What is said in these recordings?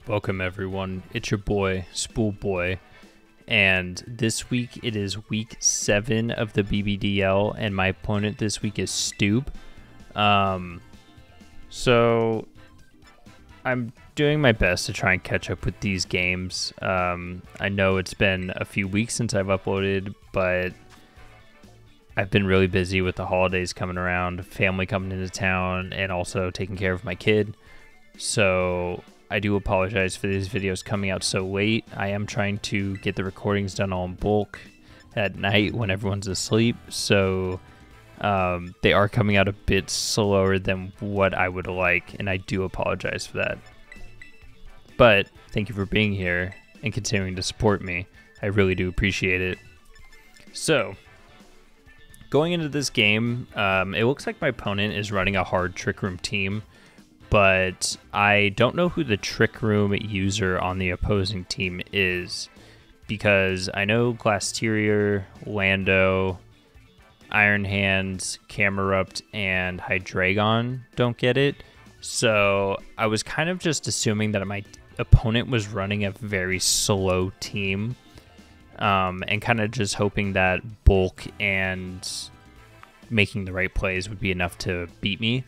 Welcome everyone, it's your boy, Spool Boy, and this week it is week 7 of the Bbdl, and my opponent this week is Stewb. So I'm doing my best to try and catch up with these games. I know it's been a few weeks since I've uploaded, but I've been really busy with the holidays coming around, family coming into town, and also taking care of my kid. So I do apologize for these videos coming out so late. I am trying to get the recordings done all in bulk at night when everyone's asleep. So they are coming out a bit slower than what I would like, and I do apologize for that. But thank you for being here and continuing to support me. I really do appreciate it. So going into this game, it looks like my opponent is running a hard Trick Room team, but I don't know who the Trick Room user on the opposing team is, because I know Glasteria, Lando, Iron Hands, Camerupt, and Hydreigon don't get it. So I was kind of just assuming that my opponent was running a very slow team, and kind of just hoping that bulk and making the right plays would be enough to beat me.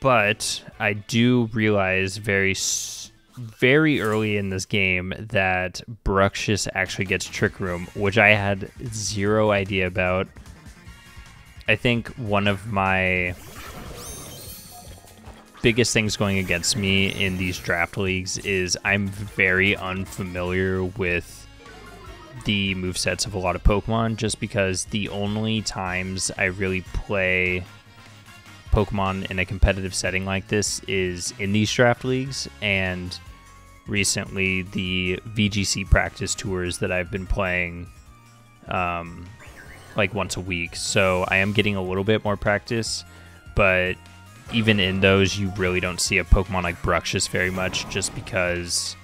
But I do realize very early in this game that Bruxish actually gets Trick Room, which I had zero idea about. I think one of my biggest things going against me in these draft leagues is I'm very unfamiliar with the movesets of a lot of Pokemon, just because the only times I really play Pokemon in a competitive setting like this is in these draft leagues, and recently the VGC practice tours that I've been playing like once a week. So I am getting a little bit more practice, but even in those, you really don't see a Pokemon like Bruxish very much, just because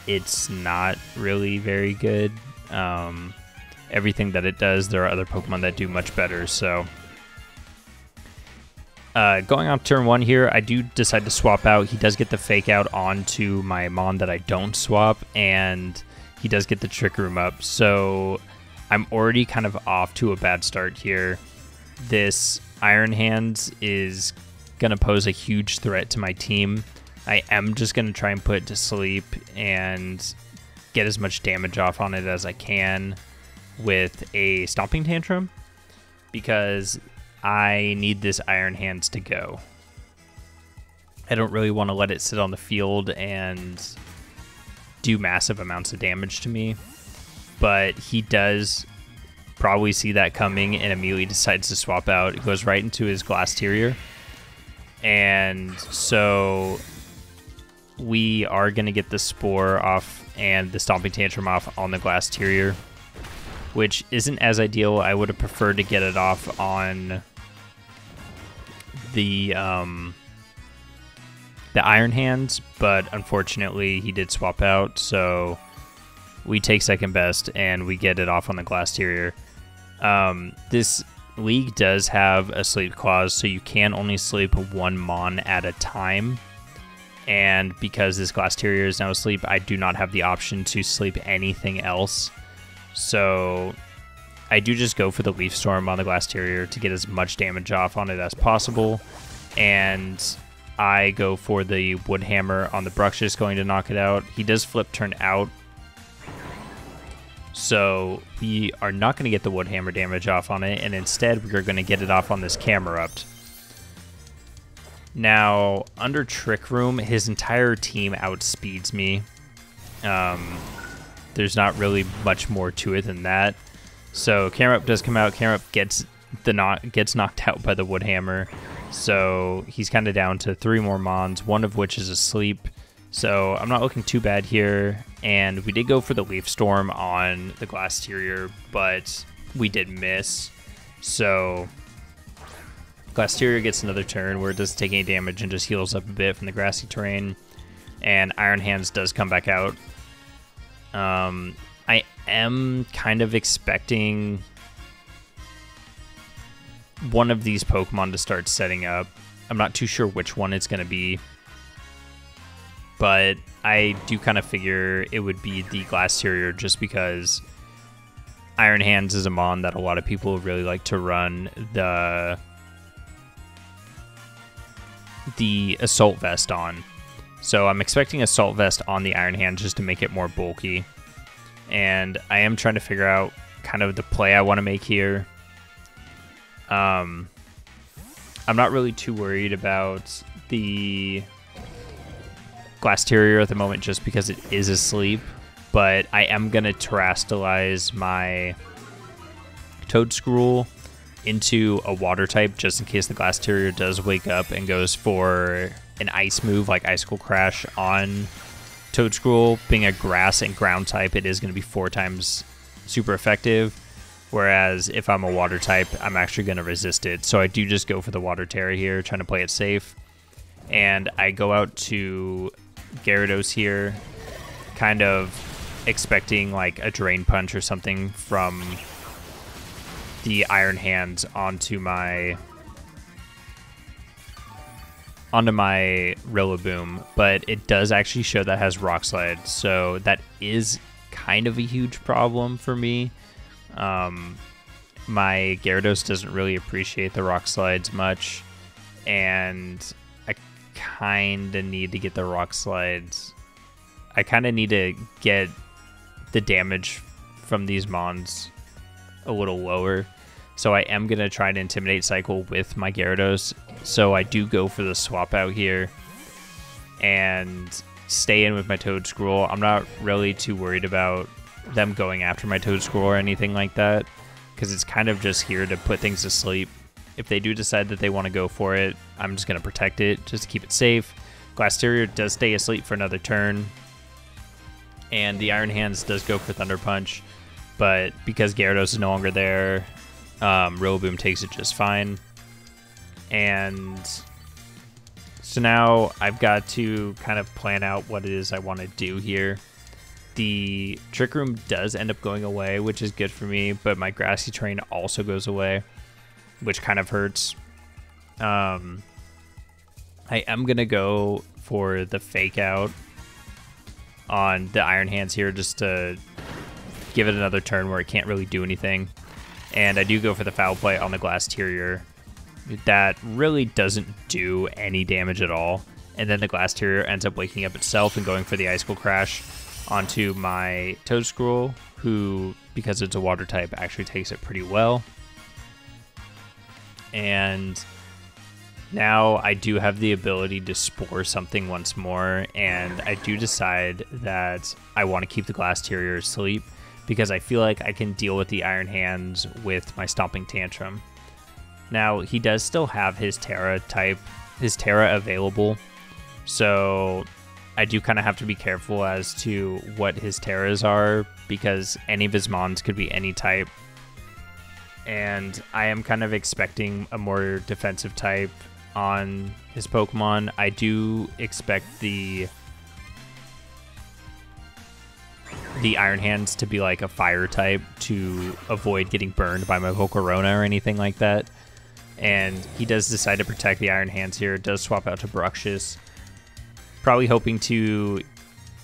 it's not really very good. Everything that it does, there are other Pokemon that do much better. So going on turn 1 here, I do decide to swap out. He does get the fake out onto my Mon that I don't swap, and he does get the Trick Room up. So I'm already kind of off to a bad start here. This Iron Hands is going to pose a huge threat to my team. I am just going to try and put it to sleep and get as much damage off on it as I can with a Stomping Tantrum, because I need this Iron Hands to go. I don't really want to let it sit on the field and do massive amounts of damage to me, but he does probably see that coming and immediately decides to swap out. It goes right into his Glasteria, and so we are going to get the Spore off and the Stomping Tantrum off on the Glasteria, which isn't as ideal. I would have preferred to get it off on the Iron Hands, but unfortunately he did swap out, so we take second best and we get it off on the Glasteria. This league does have a sleep clause, so you can only sleep one Mon at a time, and because this Glasteria is now asleep, I do not have the option to sleep anything else. So I do just go for the Leaf Storm on the Glasteria to get as much damage off on it as possible, and I go for the Wood Hammer on the Bruxish, going to knock it out. He does flip turn out, so we are not going to get the Wood Hammer damage off on it, and instead we are going to get it off on this Camerupt. Now, under Trick Room, his entire team outspeeds me. There's not really much more to it than that. So Camerupt does come out. Camerupt gets knocked out by the Wood Hammer. So he's kind of down to 3 more Mons, one of which is asleep. So I'm not looking too bad here. And we did go for the Leaf Storm on the Glasteria, but we did miss. So Glasteria gets another turn where it doesn't take any damage and just heals up a bit from the grassy terrain. And Iron Hands does come back out. I am kind of expecting one of these Pokemon to start setting up. I'm not too sure which one it's going to be. but I do kind of figure it would be the Glass Terrier just because Iron Hands is a mon that a lot of people really like to run the Assault Vest on. So I'm expecting Assault Vest on the Iron Hands just to make it more bulky. And I am trying to figure out kind of the play I want to make here. I'm not really too worried about the Glass Terrier at the moment just because it is asleep, but I am going to terrestrialize my Toadstool into a water type just in case the Glass Terrier does wake up and goes for an ice move like Icicle Crash on Toadstool. Being a grass and ground type, it is going to be 4 times super effective, whereas if I'm a water type, I'm actually going to resist it. So I do just go for the Water Terror here, trying to play it safe. And I go out to Gyarados here, kind of expecting like a Drain Punch or something from the Iron Hands onto my Rillaboom, but it does actually show that has Rock Slide, so that is kind of a huge problem for me. My Gyarados doesn't really appreciate the Rock Slides much, and I kind of need to get the Rock Slides. I kind of need to get the damage from these mons a little lower. So I am going to try to Intimidate Cycle with my Gyarados. So I do go for the swap out here and stay in with my Toadstool. I'm not really too worried about them going after my Toadstool or anything like that, because it's kind of just here to put things to sleep. If they do decide that they want to go for it, I'm just going to protect it just to keep it safe. Glass Terrier does stay asleep for another turn, and the Iron Hands does go for Thunder Punch, but because Gyarados is no longer there, Rillaboom takes it just fine. And so now I've got to kind of plan out what it is I want to do here. The Trick Room does end up going away, which is good for me, but my Grassy Terrain also goes away, which kind of hurts. I am going to go for the Fake Out on the Iron Hands here just to give it another turn where it can't really do anything. And I do go for the Foul Play on the Glass Terrier. That really doesn't do any damage at all. And then the Glass Terrier ends up waking up itself and going for the Icicle Crash onto my Toadstool, who, because it's a water type, actually takes it pretty well. And now I do have the ability to Spore something once more, and I do decide that I want to keep the Glass Terrier asleep because I feel like I can deal with the Iron Hands with my Stomping Tantrum. Now, he does still have his Terra available, so I do kind of have to be careful as to what his Terras are, because any of his mons could be any type. And I am kind of expecting a more defensive type on his Pokemon. I do expect the Iron Hands to be like a fire type to avoid getting burned by my Volcarona or anything like that. And he does decide to protect the Iron Hands here. Does swap out to Bruxish. Probably hoping to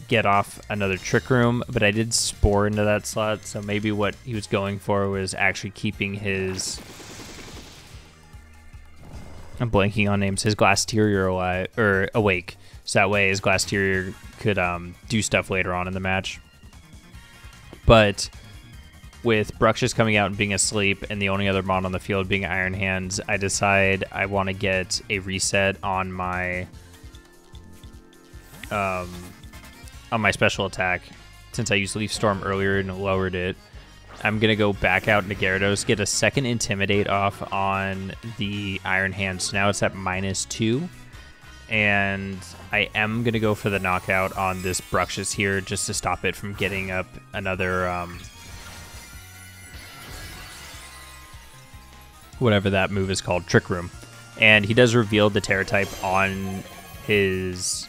get off another Trick Room, but I did Spore into that slot, so maybe what he was going for was actually keeping his... I'm blanking on names. His Glass Terrier alive, or awake, so that way his Glass Terrier could do stuff later on in the match. But with Bruxish coming out and being asleep, and the only other mon on the field being Iron Hands, I decide I want to get a reset on my special attack. Since I used Leaf Storm earlier and lowered it, I'm going to go back out into Gyarados, get a second Intimidate off on the Iron Hands. So now it's at -2. And I am going to go for the knockout on this Bruxish here just to stop it from getting up another... whatever that move is called, Trick Room. And he does reveal the Terra type on his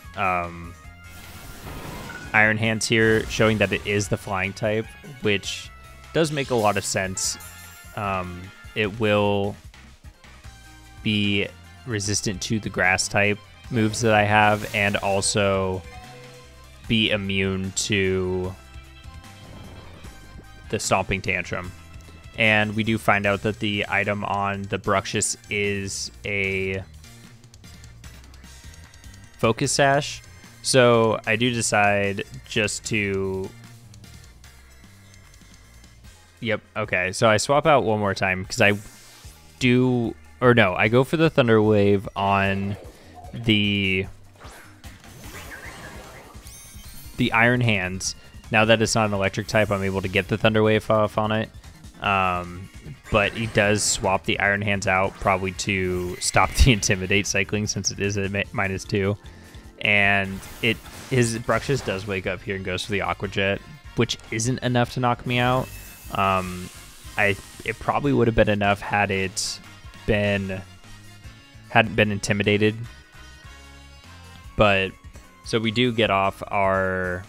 Iron Hands here, showing that it is the Flying type, which does make a lot of sense. It will be resistant to the Grass type moves that I have, and also be immune to the Stomping Tantrum. And we do find out that the item on the Bruxish is a Focus Sash. So I do decide just to... Yep, okay. So I swap out one more time because I do... Or no, I go for the Thunder Wave on the Iron Hands. Now that it's not an electric type, I'm able to get the Thunder Wave off on it. But he does swap the Iron Hands out probably to stop the Intimidate cycling since it is a -2. And his Bruxish does wake up here and goes for the Aqua Jet, which isn't enough to knock me out. It probably would have been enough had it hadn't been intimidated. But so we do get off our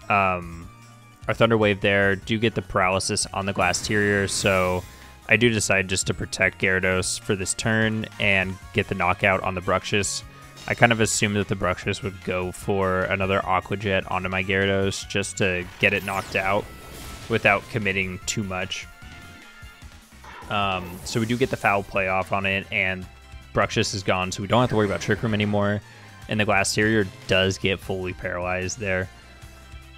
Thunder Wave there, do get the paralysis on the Glasteria, so I do decide just to protect Gyarados for this turn and get the knockout on the Bruxish. I kind of assumed that the Bruxish would go for another Aqua Jet onto my Gyarados just to get it knocked out without committing too much. So we do get the foul play off on it, and Bruxish is gone, so we don't have to worry about Trick Room anymore. And the Glasteria does get fully paralyzed there.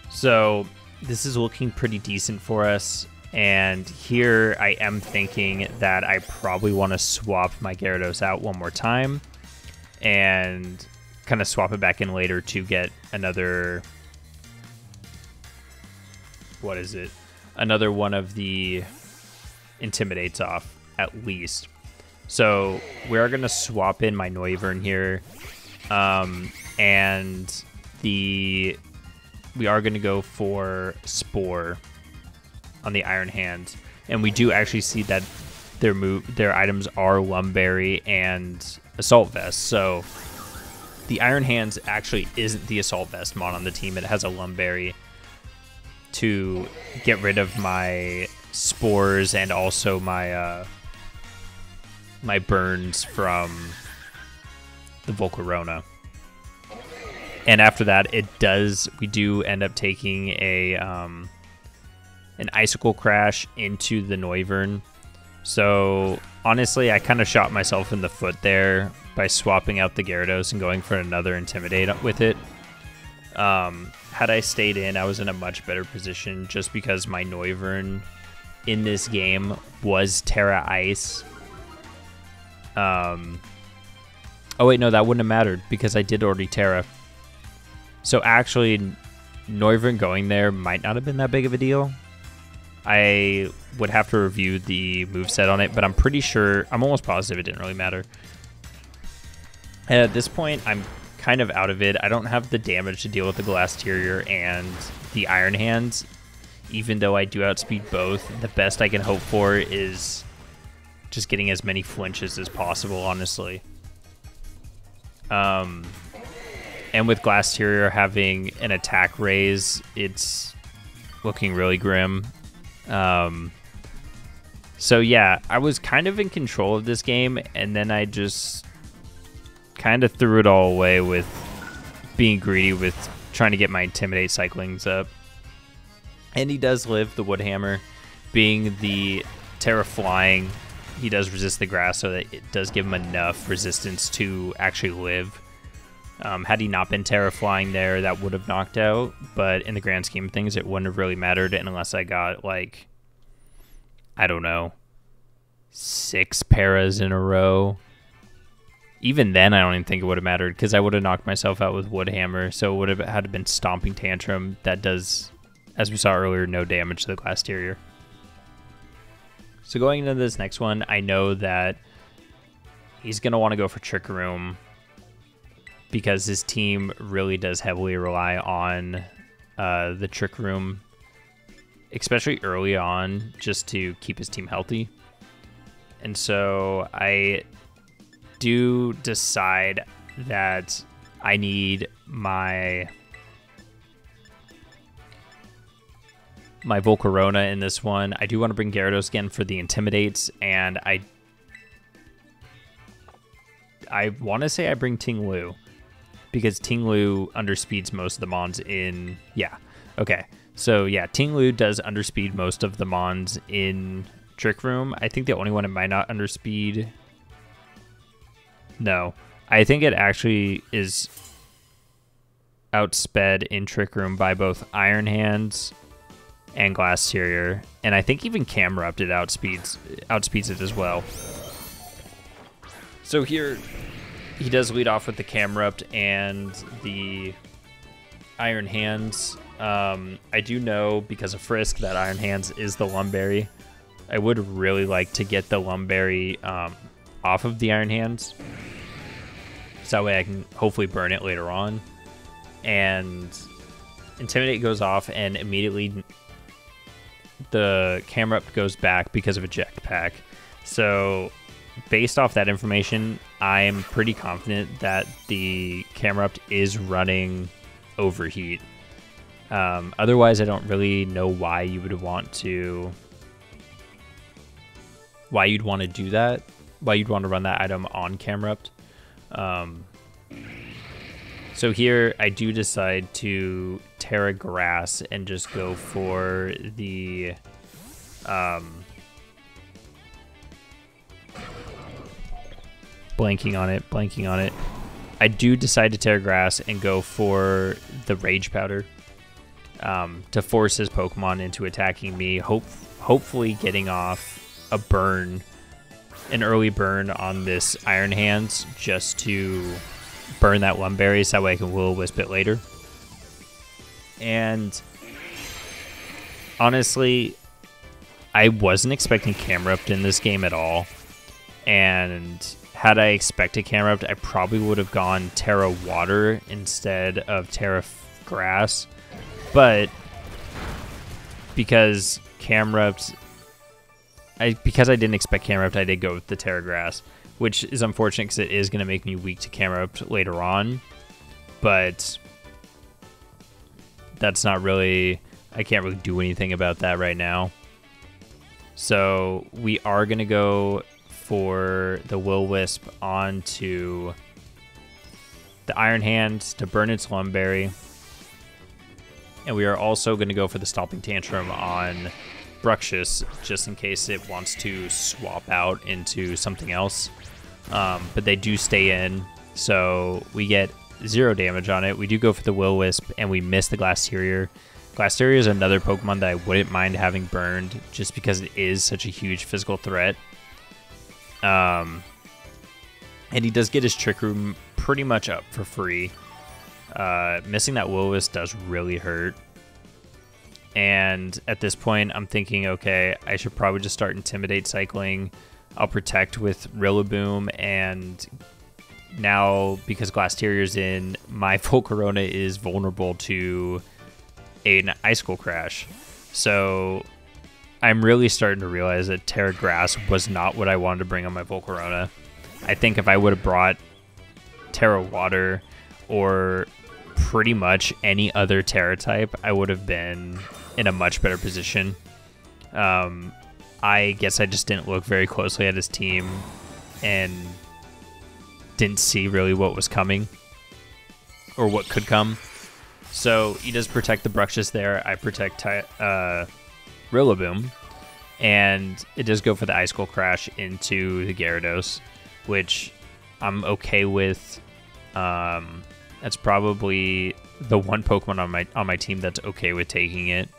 So this is looking pretty decent for us. And here I am thinking that I probably want to swap my Gyarados out one more time and kind of swap it back in later to get another... What is it? Another one of the Intimidates off, at least. So we are going to swap in my Noivern here. And we are going to go for Spore on the Iron Hands. And we do actually see that their items are Lumberry and Assault Vest. So the Iron Hands actually isn't the Assault Vest mod on the team. It has a Lumberry to get rid of my Spores and also my my burns from the Volcarona. And after that, we do end up taking an Icicle Crash into the Noivern. So honestly, I kind of shot myself in the foot there by swapping out the Gyarados and going for another Intimidate with it. Had I stayed in, I was in a much better position just because my Noivern in this game was Terra Ice. Oh wait, no, that wouldn't have mattered because I did already Terra. So actually, Noivern going there might not have been that big of a deal. I would have to review the moveset on it, but I'm pretty sure, I'm almost positive it didn't really matter. And at this point, I'm kind of out of it. I don't have the damage to deal with the Glasteria and the Iron Hands. Even though I do outspeed both, the best I can hope for is just getting as many flinches as possible, honestly. And with Glasteria having an attack raise, it's looking really grim. So yeah, I was kind of in control of this game, and then I just kind of threw it all away with being greedy with trying to get my Intimidate cyclings up. And he does live, the Woodhammer. Being the Terra Flying, he does resist the grass, so that it does give him enough resistance to actually live. Had he not been Terra Flying there, that would have knocked out. But in the grand scheme of things, it wouldn't have really mattered unless I got, like, I don't know, 6 paras in a row. Even then, I don't even think it would have mattered because I would have knocked myself out with Woodhammer. So it would have had to been Stomping Tantrum. That does, as we saw earlier, no damage to the Glasteria. So going into this next one, I know that he's going to want to go for Trick Room because his team really does heavily rely on the Trick Room, especially early on, just to keep his team healthy. And so I do decide that I need my Volcarona in this one. I do want to bring Gyarados again for the Intimidates, and I want to say I bring Ting-Lu because Ting-Lu underspeeds most of the mons in... Yeah, okay. So yeah, Ting-Lu does underspeed most of the mons in Trick Room. I think the only one it might not underspeed... No, I think it actually is outsped in Trick Room by both Iron Hands and Glass Terrier, and I think even Camrupt it outspeeds it as well. So here he does lead off with the Camrupt and the Iron Hands. I do know because of Frisk that Iron Hands is the Lumberry. I would really like to get the Lumberry off of the Iron Hands, so that way I can hopefully burn it later on. And Intimidate goes off, and immediately the Camrupt goes back because of a jetpack. So based off that information, I'm pretty confident that the Camrupt is running Overheat. Otherwise, I don't really know why you would want to... Why you'd want to do that. Why you'd want to run that item on Camrupt. So here I do decide to Terra Grass and just go for the blanking on it. I do decide to Terra Grass and go for the Rage Powder to force his Pokemon into attacking me, hopefully getting off a burn, an early burn on this Iron Hands just to burn that Lumberry so that way I can Will-O-Wisp it later. And honestly, I wasn't expecting Camrupt in this game at all. And had I expected Camrupt, I probably would have gone Terra Water instead of Terra Grass. But because I didn't expect Camrupt, I did go with the Terra Grass, which is unfortunate because it is going to make me weak to Camrupt later on. But that's not really... I can't really do anything about that right now. So we are going to go for the Will-Wisp onto the Iron Hand to burn its Lumberry. And we are also going to go for the Stomping Tantrum on Bruxish, just in case it wants to swap out into something else. But they do stay in, so we get 0 damage on it. We do go for the Will-Wisp, and we miss the Glass Terrier. Glass Terrier is another Pokemon that I wouldn't mind having burned, just because it is such a huge physical threat. And he does get his Trick Room pretty much up for free. Missing that Will-O-Wisp does really hurt. And at this point, I'm thinking, okay, I should probably just start Intimidate cycling. I'll protect with Rillaboom, and now, because Glass Terrier's in, my Volcarona is vulnerable to an Icicle Crash. So I'm really starting to realize that Terra Grass was not what I wanted to bring on my Volcarona. I think if I would have brought Terra Water or pretty much any other Terra type, I would have been in a much better position. I guess I just didn't look very closely at his team and didn't see really what was coming or what could come. So he does protect the Bruxish there. I protect Rillaboom, and it does go for the Icicle Crash into the Gyarados, which I'm okay with. That's probably the one Pokemon on my team that's okay with taking it.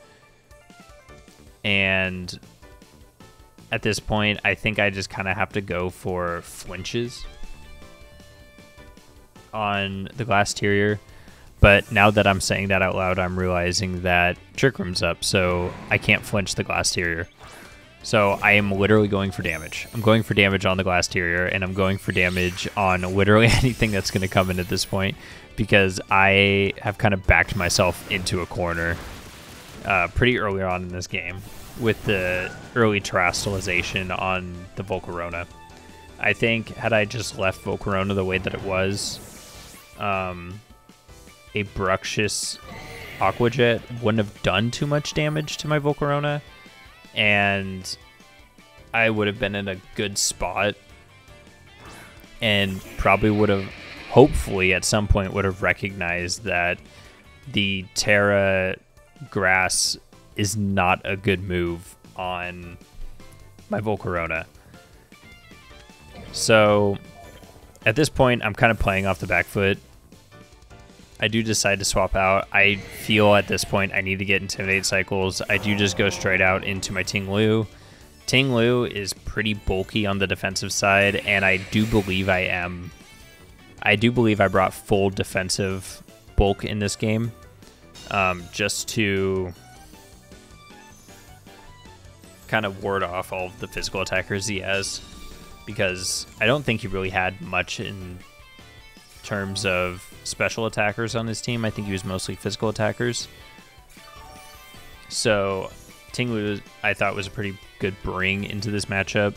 And at this point, I think I just kind of have to go for flinches on the Glass Terrier. But now that I'm saying that out loud, I'm realizing that Trick Room's up, so I can't flinch the Glass Terrier. So I am literally going for damage. I'm going for damage on the Glass Terrier, and I'm going for damage on literally anything that's going to come in at this point, because I have kind of backed myself into a corner pretty early on in this game with the early terastallization on the Volcarona. I think had I just left Volcarona the way that it was, a Bruxish Aqua Jet wouldn't have done too much damage to my Volcarona, and I would have been in a good spot and probably would have hopefully at some point would have recognized that the Terra Grass is not a good move on my Volcarona. So at this point, I'm kind of playing off the back foot. I do decide to swap out. I feel at this point I need to get Intimidate cycles. I do just go straight out into my Ting-Lu. Ting-Lu is pretty bulky on the defensive side, and I do believe I brought full defensive bulk in this game, just to kind of ward off all of the physical attackers he has, because I don't think he really had much in terms of special attackers on his team. I think he was mostly physical attackers. So Ting-Lu, I thought, was a pretty good bring into this matchup.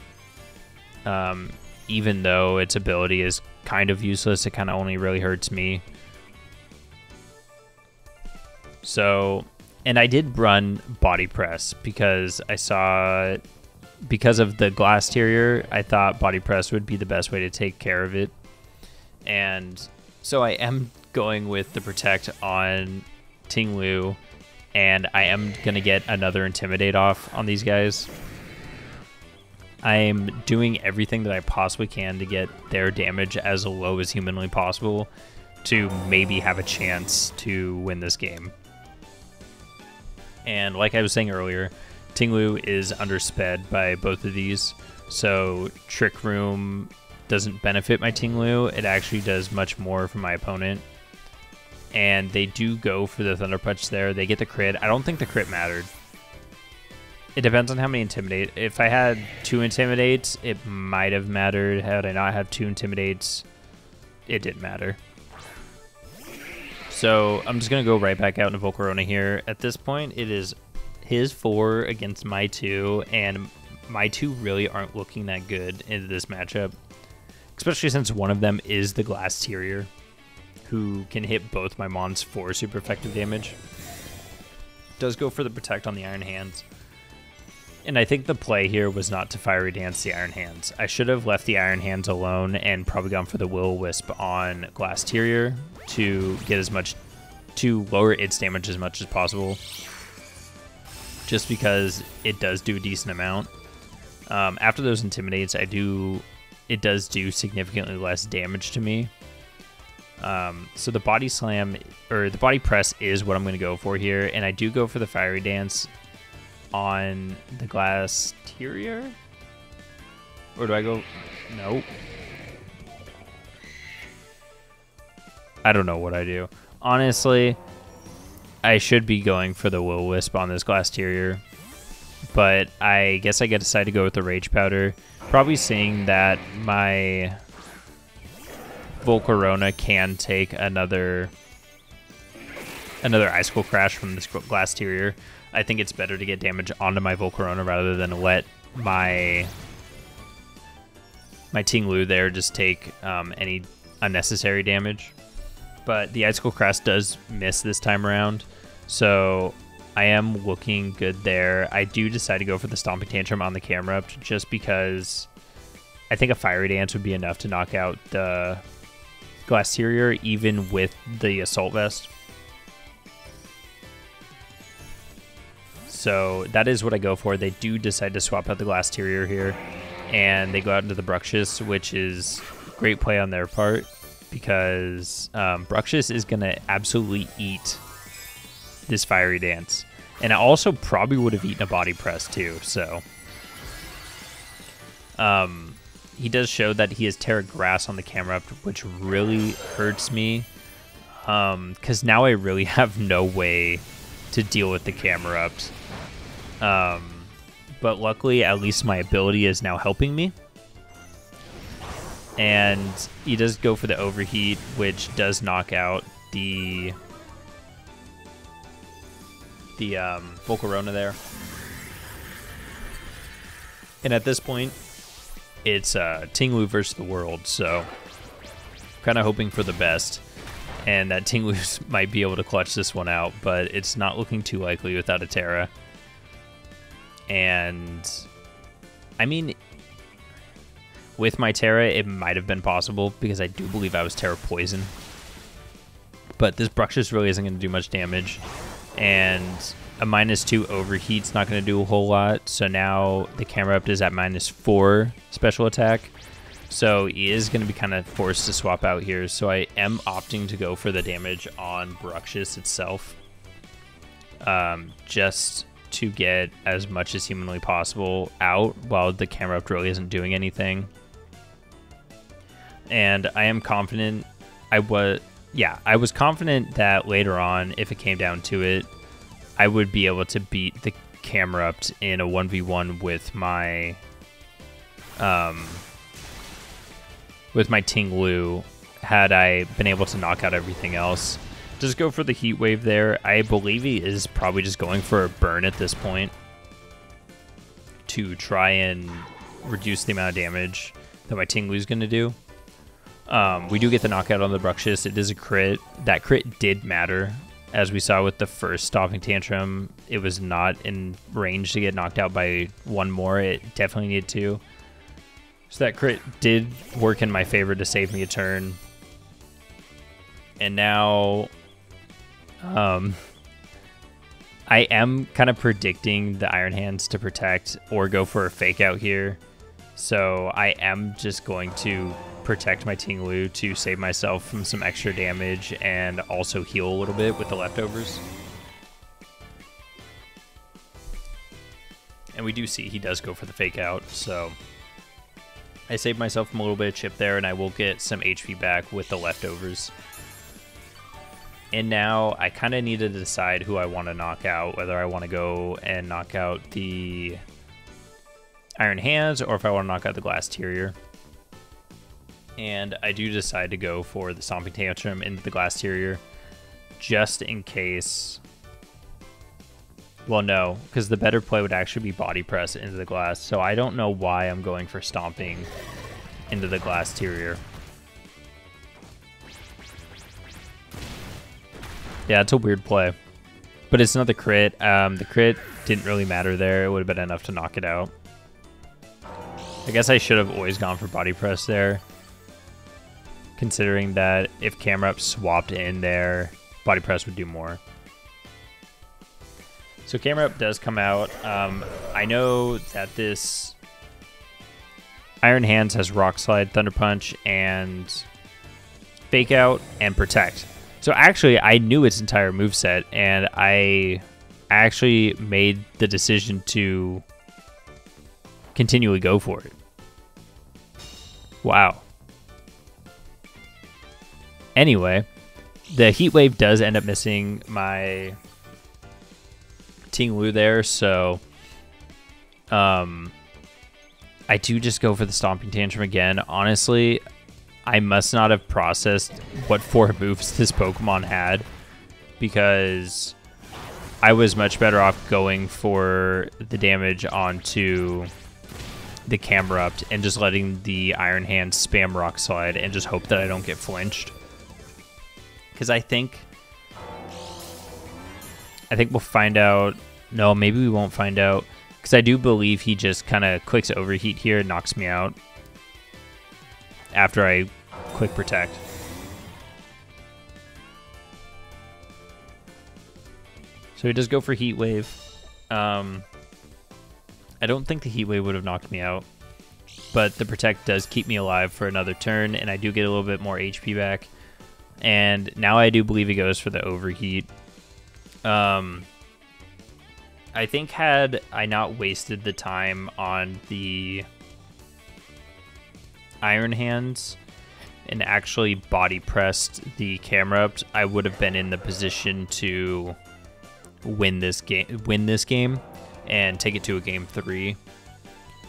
Even though its ability is kind of useless, it kind of only really hurts me. So, and I did run body press because I saw, because of the glass terrier, I thought body press would be the best way to take care of it. And so I am going with the protect on Ting-Lu, and I am going to get another Intimidate off on these guys. I'm doing everything that I possibly can to get their damage as low as humanly possible to maybe have a chance to win this game. And like I was saying earlier, Ting-Lu is undersped by both of these, so Trick Room doesn't benefit my Ting-Lu. It actually does much more for my opponent. And they do go for the Thunder Punch there. They get the crit. I don't think the crit mattered. It depends on how many Intimidate. If I had 2 Intimidates, it might have mattered. Had I not have 2 Intimidates, it didn't matter. So I'm just going to go right back out into Volcarona here. At this point, it is his 4 against my 2, and my 2 really aren't looking that good into this matchup, especially since one of them is the Glass Terrier, who can hit both my Mons for super effective damage. Does go for the Protect on the Iron Hands. And I think the play here was not to Fiery Dance the Iron Hands. I should have left the Iron Hands alone and probably gone for the Will-O-Wisp on Glass Terrier to get as much, to lower its damage as much as possible, just because it does do a decent amount. After those Intimidates, it does do significantly less damage to me. So the Body Slam, or the Body Press, is what I'm going to go for here, and I do go for the Fiery Dance on the Glass Terrier? Or do I go... Nope. I don't know what I do. Honestly, I should be going for the Will-O-Wisp on this Glass Terrier, but I guess I get decided to go with the Rage Powder. Probably seeing that my Volcarona can take another Icicle Crash from this Glass Terrier. I think it's better to get damage onto my Volcarona rather than let my Ting-Lu there just take any unnecessary damage. But the Icicle Crash does miss this time around, so I am looking good there. I do decide to go for the Stomping Tantrum on the camera up just because I think a Fiery Dance would be enough to knock out the Glass Terrier even with the Assault Vest. So that is what I go for. They do decide to swap out the Glass Terrier here, and they go out into the Bruxish, which is great play on their part because Bruxish is going to absolutely eat this Fiery Dance. And I also probably would have eaten a Body Press too, so... he does show that he has Terra Grass on the camera up, which really hurts me, because now I really have no way to deal with the camera ups. But luckily, at least my ability is now helping me. And he does go for the Overheat, which does knock out the Volcarona there. And at this point, it's Ting-Lu versus the world, so kind of hoping for the best. And that Ting-Lu might be able to clutch this one out, but it's not looking too likely without a Terra. And, I mean, With my Terra, it might have been possible because I do believe I was Terra Poison. But this Bruxish really isn't going to do much damage. And a -2 overheat's not going to do a whole lot. So now the camera up is at -4 special attack. So he is going to be kind of forced to swap out here. So I am opting to go for the damage on Bruxish itself. Just to get as much as humanly possible out while the camera up really isn't doing anything. And I am confident, I was confident that later on, if it came down to it, I would be able to beat the camera up in a 1v1 with my Ting-Lu had I been able to knock out everything else. Just go for the heat wave there. I believe he is probably just going for a burn at this point to try and reduce the amount of damage that my Ting-Lu is going to do. We do get the knockout on the Bruxish. It is a crit. That crit did matter. As we saw with the first Stomping Tantrum, it was not in range to get knocked out by one more. It definitely needed to. So that crit did work in my favor to save me a turn. And now I am kind of predicting the Iron Hands to protect or go for a fake out here. So I am just going to protect my Ting-Lu to save myself from some extra damage and also heal a little bit with the leftovers. And we do see he does go for the fake out, so I saved myself from a little bit of chip there, and I will get some HP back with the leftovers. And now I kind of need to decide who I want to knock out, whether I want to go and knock out the Iron Hands or if I want to knock out the Glass Terrier. And I do decide to go for the Stomping Tantrum into the Glass Terrier just in case. Well, no, because the better play would actually be Body Press into the Glass. So I don't know why I'm going for Stomping into the Glass Terrier. Yeah, it's a weird play. But it's not the crit. The crit didn't really matter there. It would have been enough to knock it out. I guess I should have always gone for Body Press there, considering that if camera up swapped in there, Body Press would do more. So camera up does come out. I know that this Iron Hands has Rock Slide, Thunder Punch, and Fake Out, and Protect. So actually, I knew its entire moveset, and I actually made the decision to continually go for it. Wow. Anyway, the Heat Wave does end up missing my Ting-Lu there, so I do just go for the Stomping Tantrum again. Honestly, I must not have processed what 4 moves this Pokemon had, because I was much better off going for the damage onto the camera up and just letting the Iron Hand spam Rock Slide and just hope that I don't get flinched. Because I think we'll find out. No, maybe we won't find out, because I do believe he just kind of clicks Overheat here and knocks me out after I click Protect. So he does go for Heat Wave. I don't think the Heat Wave would have knocked me out, but the Protect does keep me alive for another turn, and I do get a little bit more HP back. And now I do believe he goes for the Overheat. I think had I not wasted the time on the Iron Hands and actually body pressed the camera up, I would have been in the position to win this game and take it to a game 3.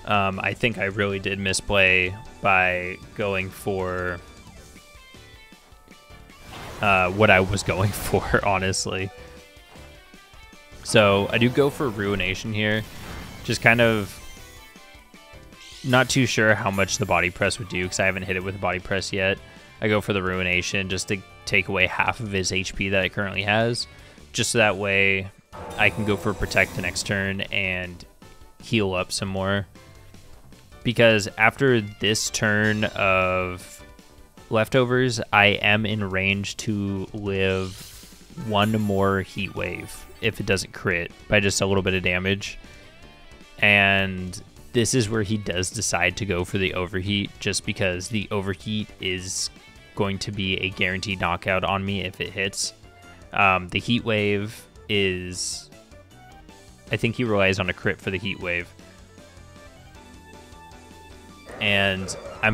I think I really did misplay by going for what I was going for, honestly. So I do go for Ruination here. Just kind of not too sure how much the Body Press would do because I haven't hit it with a Body Press yet. I go for the Ruination just to take away half of his HP that it currently has. Just so that way I can go for Protect the next turn and heal up some more. because after this turn of leftovers, I am in range to live one more heat wave if it doesn't crit by just a little bit of damage. And this is where he does decide to go for the overheat, just because the overheat is going to be a guaranteed knockout on me if it hits. The heat wave is, I think he relies on a crit for the heat wave. And I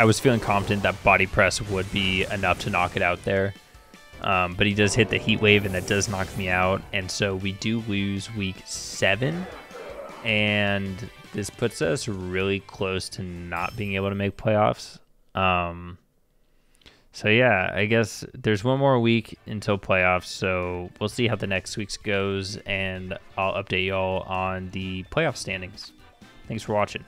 was feeling confident that body press would be enough to knock it out there. But he does hit the heat wave, and that does knock me out. And so we do lose week 7. And this puts us really close to not being able to make playoffs. So yeah, I guess there's one more week until playoffs. So we'll see how the next week's goes, and I'll update y'all on the playoff standings. Thanks for watching.